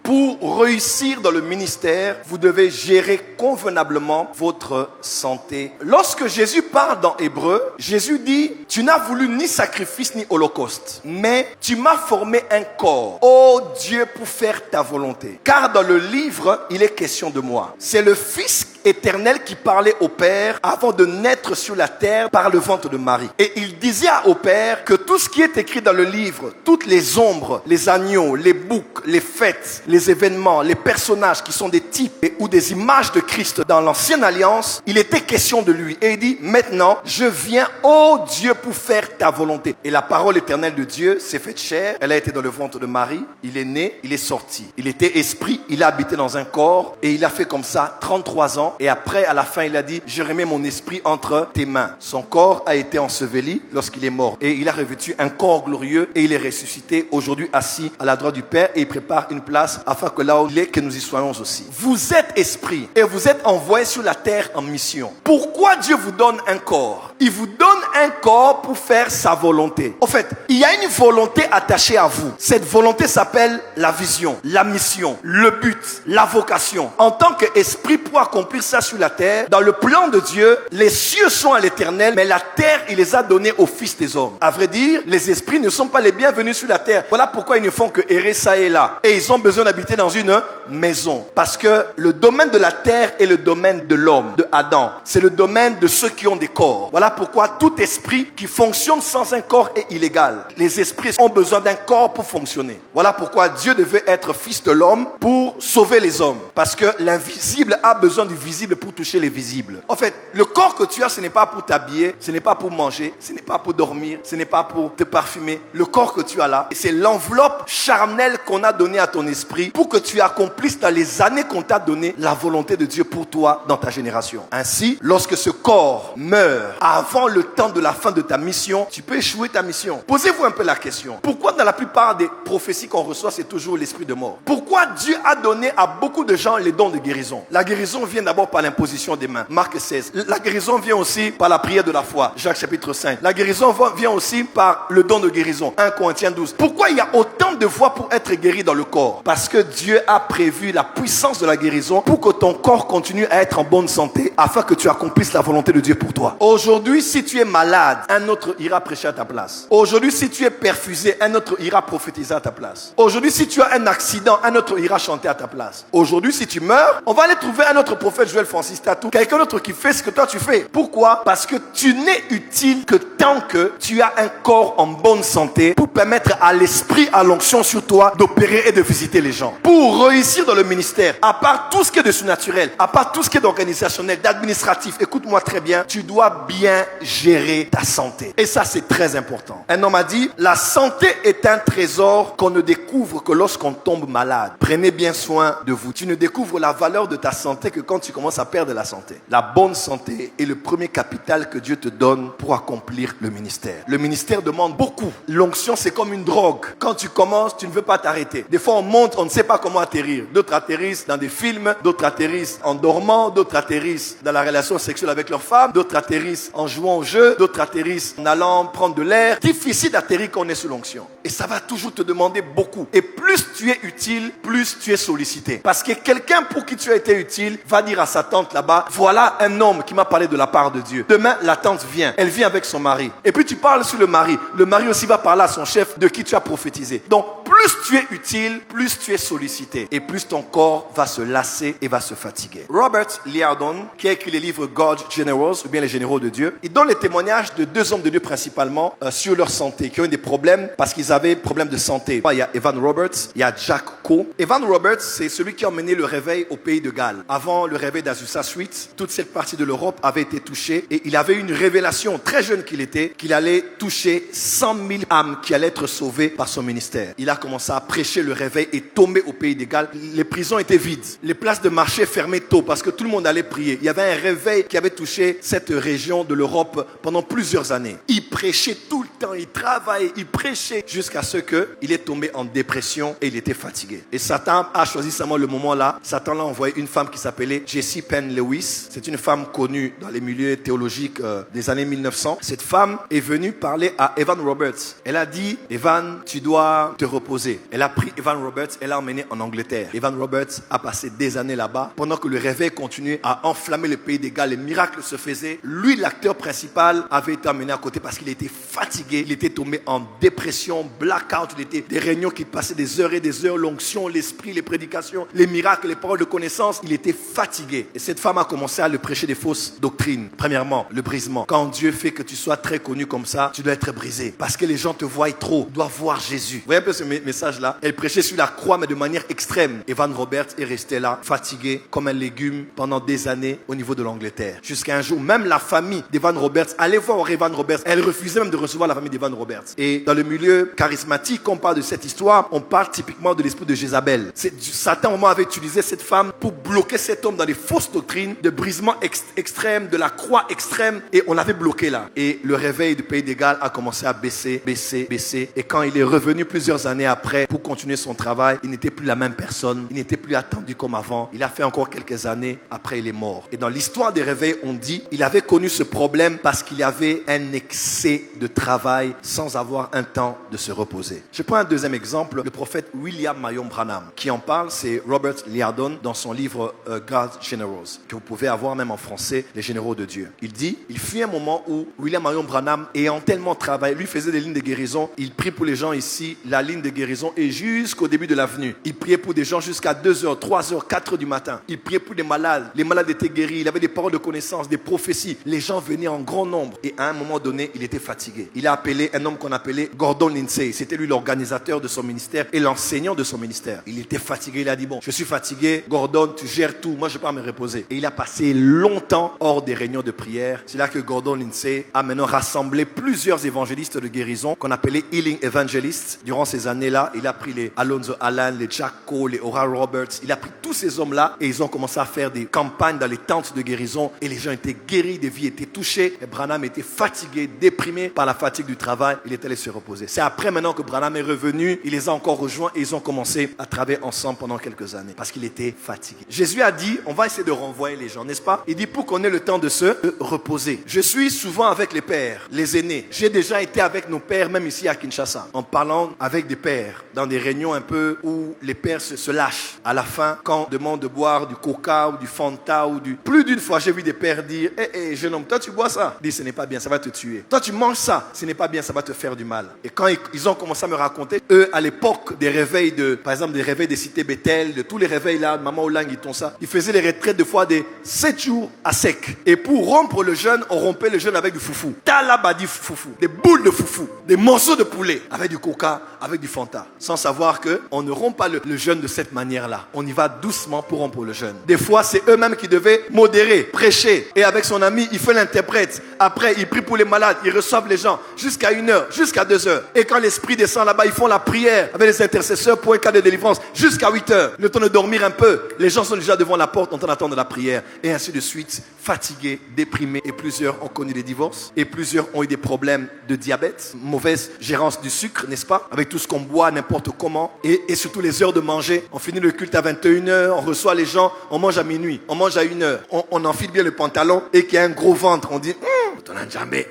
Pour réussir dans le ministère, vous devez gérer convenablement votre santé. Lorsque Jésus parle dans Hébreu, Jésus dit, tu n'as voulu ni sacrifice ni holocauste, mais tu m'as formé un corps, ô Dieu, pour faire ta volonté. Car dans le livre, il est question de moi. C'est le Fils éternel qui parlait au Père avant de naître sur la terre par le ventre de Marie. Et il disait au Père que tout ce qui est écrit dans le livre, toutes les ombres, les agneaux, les boucs, les fêtes, les événements, les personnages qui sont des types ou des images de Christ dans l'ancienne alliance, il était question de lui. Et il dit, maintenant, je viens, ô Dieu, pour faire ta volonté. Et la parole éternelle de Dieu s'est faite chair. Elle a été dans le ventre de Marie. Il est né, il est sorti. Il était esprit, il a habité dans un corps et il a fait comme ça 33 ans. Et après, à la fin, il a dit, je remets mon esprit entre tes mains. Son corps a été enseveli lorsqu'il est mort. Et il a revêtu un corps glorieux et il est ressuscité aujourd'hui assis à la droite du Père et il prépare une place afin que là où il est, que nous y soyons aussi. Vous êtes esprit et vous êtes envoyé sur la terre en mission. Pourquoi Dieu vous donne un corps? Il vous donne un corps pour faire sa volonté. En fait, il y a une volonté attachée à vous. Cette volonté s'appelle la vision, la mission, le but, la vocation. En tant qu'esprit, pour accomplir ça sur la terre, dans le plan de Dieu, les cieux sont à l'éternel, mais la terre, il les a donnés aux fils des hommes. À vrai dire, les esprits ne sont pas les bienvenus sur la terre. Voilà pourquoi ils ne font que errer ça et là. Et ils ont besoin d'habiter dans une maison. Parce que le domaine de la terre est le domaine de l'homme, de Adam. C'est le domaine de ceux qui ont des corps. Voilà pourquoi tout esprit qui fonctionne sans un corps est illégal. Les esprits ont besoin d'un corps pour fonctionner. Voilà pourquoi Dieu devait être fils de l'homme pour sauver les hommes. Parce que l'invisible a besoin du visible pour toucher les visibles. En fait, le corps que tu as, ce n'est pas pour t'habiller, ce n'est pas pour manger, ce n'est pas pour dormir, ce n'est pas pour te parfumer. Le corps que tu as là, c'est l'enveloppe charnelle qu'on a donnée à ton esprit pour que tu accomplisses dans les années qu'on t'a donné la volonté de Dieu pour toi dans ta génération. Ainsi, lorsque ce corps meurt avant le temps de la fin de ta mission, tu peux échouer ta mission. Posez-vous un peu la question. Pourquoi dans la plupart des prophéties qu'on reçoit, c'est toujours l'esprit de mort? Pourquoi Dieu a donné à beaucoup de gens les dons de guérison? La guérison vient d'abord par l'imposition des mains. Marc 16. La guérison vient aussi par la prière de la foi. Jacques chapitre 5. La guérison vient aussi par le don de guérison. 1 Corinthiens 12. Pourquoi il y a autant de voies pour être guéri dans le corps? Parce que Dieu a prévu la puissance de la guérison pour que ton corps continue à être en bonne santé afin que tu accomplisses la volonté de Dieu pour toi. Aujourd'hui, si tu es malade, un autre ira prêcher à ta place. Aujourd'hui, si tu es perfusé, un autre ira prophétiser à ta place. Aujourd'hui, si tu as un accident, un autre ira chanter à ta place. Aujourd'hui, si tu meurs, on va aller trouver un autre prophète, Joël Francis Tatou, quelqu'un d'autre qui fait ce que toi tu fais. Pourquoi? Parce que tu n'es utile que tant que tu as un corps en bonne santé pour permettre à l'esprit, à l'onction sur toi d'opérer et de visiter les gens. Pour réussir dans le ministère, à part tout ce qui est de surnaturel, à part tout ce qui est d'organisationnel, d'administratif, écoute-moi très bien, tu dois bien gérer ta santé. Et ça, c'est très important. Un homme a dit, la santé est un trésor qu'on ne découvre que lorsqu'on tombe malade. Prenez bien soin de vous. Tu ne découvres la valeur de ta santé que quand tu commences à perdre la santé. La bonne santé est le premier capital que Dieu te donne pour accomplir le ministère. Le ministère demande beaucoup. L'onction, c'est comme une drogue. Quand tu commences, tu ne veux pas t'arrêter. Des fois, on monte, on ne sait pas comment atterrir. D'autres atterrissent dans des films, d'autres atterrissent en dormant, d'autres atterrissent dans la relation sexuelle avec leur femme, d'autres atterrissent en jouant au jeu, d'autres atterrissent en allant prendre de l'air. Difficile d'atterrir quand on est sous l'onction. Et ça va toujours te demander beaucoup. Et plus tu es utile, plus tu es sollicité. Parce que quelqu'un pour qui tu as été utile va dire à sa tante là-bas, voilà un homme qui m'a parlé de la part de Dieu. Demain, la tante vient. Elle vient avec son mari. Et puis tu parles sur le mari. Le mari aussi va parler à son chef de qui tu as prophétisé. Donc, plus tu es utile, plus tu es sollicité. Et plus ton corps va se lasser et va se fatiguer. Robert Liardon, qui a écrit les livres God Generals, ou bien les généraux de Dieu, il donne les témoignages de deux hommes de Dieu principalement sur leur santé, qui ont eu des problèmes parce qu'ils avaient des problèmes de santé. Il y a Evan Roberts, il y a Jack Coe. Evan Roberts, c'est celui qui a emmené le réveil au pays de Galles. Avant le réveil d'Azusa Street, toute cette partie de l'Europe avait été touchée et il avait une révélation, très jeune qu'il était, qu'il allait toucher 100 000 âmes qui allaient être sauvées par son ministère. Il a commencé à prêcher le réveil et tomber au pays de Galles. Les prisons étaient vides. Les places de marché fermaient tôt parce que tout le monde allait prier. Il y avait un réveil qui avait touché cette région de l'Europe pendant plusieurs années. Il prêchait tout le temps temps, il travaillait, il prêchait, jusqu'à ce qu'il est tombé en dépression et il était fatigué. Et Satan a choisi seulement le moment là. Satan l'a envoyé une femme qui s'appelait Jessie Penn Lewis. C'est une femme connue dans les milieux théologiques des années 1900. Cette femme est venue parler à Evan Roberts. Elle a dit, Evan, tu dois te reposer. Elle a pris Evan Roberts, elle l'a emmené en Angleterre. Evan Roberts a passé des années là-bas. Pendant que le réveil continuait à enflammer le pays des Galles, les miracles se faisaient. Lui, l'acteur principal, avait été amené à côté parce qu'il était fatigué. Il était tombé en dépression, blackout. Il était des réunions qui passaient des heures et des heures, l'onction, l'esprit, les prédications, les miracles, les paroles de connaissance. Il était fatigué. Et cette femme a commencé à lui prêcher des fausses doctrines. Premièrement, le brisement. Quand Dieu fait que tu sois très connu comme ça, tu dois être brisé. Parce que les gens te voient trop, doivent voir Jésus. Vous voyez un peu ce message-là? Elle prêchait sur la croix, mais de manière extrême. Evan Roberts est resté là, fatigué, comme un légume, pendant des années au niveau de l'Angleterre. Jusqu'à un jour, même la famille d'Evan Roberts, allez voir Evan Roberts, elle refusait même de recevoir la famille d'Evan Roberts. Et dans le milieu charismatique, quand on parle de cette histoire, on parle typiquement de l'esprit de Jézabel. Satan, au moment, avait utilisé cette femme pour bloquer cet homme dans des fausses doctrines, de brisement extrême, de la croix extrême, et on l'avait bloqué là. Et le réveil du pays des Galles a commencé à baisser. Et quand il est revenu plusieurs années après pour continuer son travail, il n'était plus la même personne, il n'était plus attendu comme avant. Il a fait encore quelques années, après il est mort. Et dans l'histoire des réveils, on dit, il avait connu ce problème parce qu'il y avait un excès de travail sans avoir un temps de se reposer. Je prends un deuxième exemple, le prophète William Marion Branham. Qui en parle, c'est Robert Liardon dans son livre God's Generals, que vous pouvez avoir même en français, Les Généraux de Dieu. Il dit, il fut un moment où William Marion Branham, ayant tellement travaillé, lui faisait des lignes de guérison, il prie pour les gens ici, la ligne de guérison, et jusqu'au début de l'avenue, il priait pour des gens jusqu'à 2h, 3h, 4h du matin. Il priait pour des malades, les malades étaient guéris, il avait des paroles de connaissance, des prophéties. Les gens venaient en grand nombre. Et à un moment donné, il était fatigué. Il a appelé un homme qu'on appelait Gordon Lindsay. C'était lui l'organisateur de son ministère et l'enseignant de son ministère. Il était fatigué, il a dit, bon, je suis fatigué, Gordon, tu gères tout, moi je ne vais pas me reposer. Et il a passé longtemps hors des réunions de prière. C'est là que Gordon Lindsay a maintenant rassemblé plusieurs évangélistes de guérison qu'on appelait Healing Evangelists. Durant ces années-là, il a pris les Alonzo Allen, les Jack Cole, les Oral Roberts. Il a pris tous ces hommes-là et ils ont commencé à faire des campagnes dans les tentes de guérison et les gens étaient guéris, des vies étaient touchées. Et Branham était fatigué, déprimé par la fatigue du travail. Il est allé se reposer. C'est après maintenant que Branham est revenu, il les a encore rejoints et ils ont commencé à travailler ensemble pendant quelques années parce qu'il était fatigué. Jésus a dit, on va essayer de renvoyer les gens, n'est-ce pas? Il dit pour qu'on ait le temps de se reposer. Je suis souvent avec les pères, les aînés. J'ai déjà été avec nos pères, même ici à Kinshasa, en parlant avec des pères, dans des réunions un peu où les pères se lâchent. À la fin, quand on demande de boire du coca ou du Fanta ou du... Plus d'une fois, j'ai vu des pères dire, hé, jeune homme, toi tu bois ça? Il dit, ce n'est pas bien, ça va te tuer. Toi tu manges ça? Ce n'est pas bien, ça va te faire du mal. Et quand ils ont commencé à me raconter, eux, à l'époque des réveils par exemple, des réveils des cités Bethel, de tous les réveils là, Maman Oulang, ils font ça. Ils faisaient les retraites de fois des 7 jours à sec. Et pour rompre le jeûne, on rompait le jeûne avec du foufou. Talabadi foufou. Des boules de foufou. Des morceaux de poulet. Avec du coca, avec du Fanta. Sans savoir qu'on ne rompt pas le jeûne de cette manière-là. On y va doucement pour rompre le jeûne. Des fois, c'est eux-mêmes qui devaient modérer, prêcher. Et avec son ami, il fait l'interprète. Après, il prie pour les malades. Ils reçoivent les gens jusqu'à 1h, jusqu'à 2h. Et quand l'esprit descend là-bas, ils font la prière avec les intercesseurs pour un cas de délivrance jusqu'à 8h. Le temps de dormir un peu. Les gens sont déjà devant la porte en train d'attendre la prière. Et ainsi de suite, fatigués, déprimés. Et plusieurs ont connu des divorces. Et plusieurs ont eu des problèmes de diabète. Mauvaise gérance du sucre, n'est-ce pas? Avec tout ce qu'on boit, n'importe comment. Et surtout les heures de manger. On finit le culte à 21h. On reçoit les gens. On mange à minuit. On mange à 1h. On enfile bien le pantalon. Et qu'il y a un gros ventre. On dit,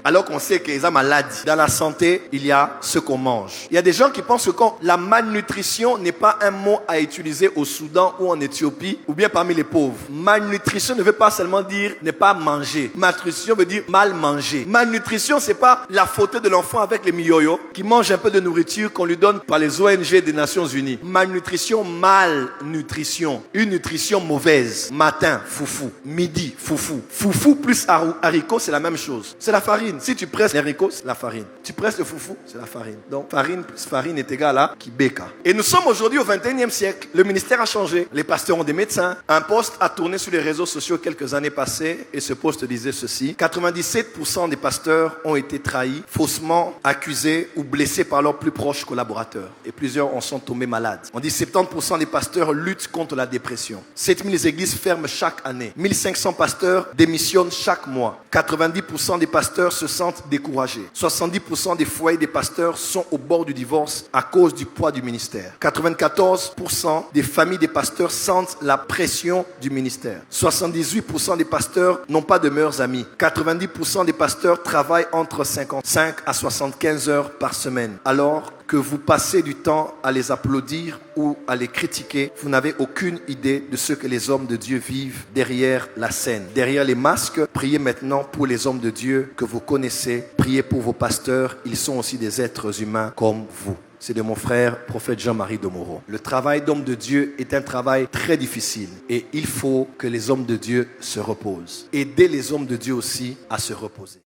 alors qu'on sait que les gens malades. Dans la santé, il y a ce qu'on mange. Il y a des gens qui pensent que la malnutrition n'est pas un mot à utiliser au Soudan ou en Éthiopie ou bien parmi les pauvres. Malnutrition ne veut pas seulement dire ne pas manger. Malnutrition veut dire mal manger. Malnutrition, c'est pas la faute de l'enfant avec les miyoyo qui mange un peu de nourriture qu'on lui donne par les ONG des Nations Unies. Malnutrition, malnutrition. Une nutrition mauvaise. Matin, foufou. Midi, foufou. Foufou plus haricot, c'est la même chose. C'est la farine. Si tu presses les haricots, c'est la farine. Tu presses le foufou, c'est la farine. Donc, farine plus farine est égal à kibeka. Et nous sommes aujourd'hui au 21e siècle. Le ministère a changé. Les pasteurs ont des médecins. Un poste a tourné sur les réseaux sociaux quelques années passées et ce poste disait ceci. 97% des pasteurs ont été trahis, faussement accusés ou blessés par leurs plus proches collaborateurs. Et plusieurs en sont tombés malades. On dit 70% des pasteurs luttent contre la dépression. 7000 églises ferment chaque année. 1500 pasteurs démissionnent chaque mois. 90% 70% des pasteurs se sentent découragés. 70% des foyers des pasteurs sont au bord du divorce à cause du poids du ministère. 94% des familles des pasteurs sentent la pression du ministère. 78% des pasteurs n'ont pas de meilleurs amis. 90% des pasteurs travaillent entre 55 à 75 heures par semaine. Alors que vous passez du temps à les applaudir ou à les critiquer, vous n'avez aucune idée de ce que les hommes de Dieu vivent derrière la scène. Derrière les masques, priez maintenant pour les hommes de Dieu que vous connaissez. Priez pour vos pasteurs, ils sont aussi des êtres humains comme vous. C'est de mon frère, prophète Jean-Marie Domoro. Le travail d'homme de Dieu est un travail très difficile et il faut que les hommes de Dieu se reposent. Aidez les hommes de Dieu aussi à se reposer.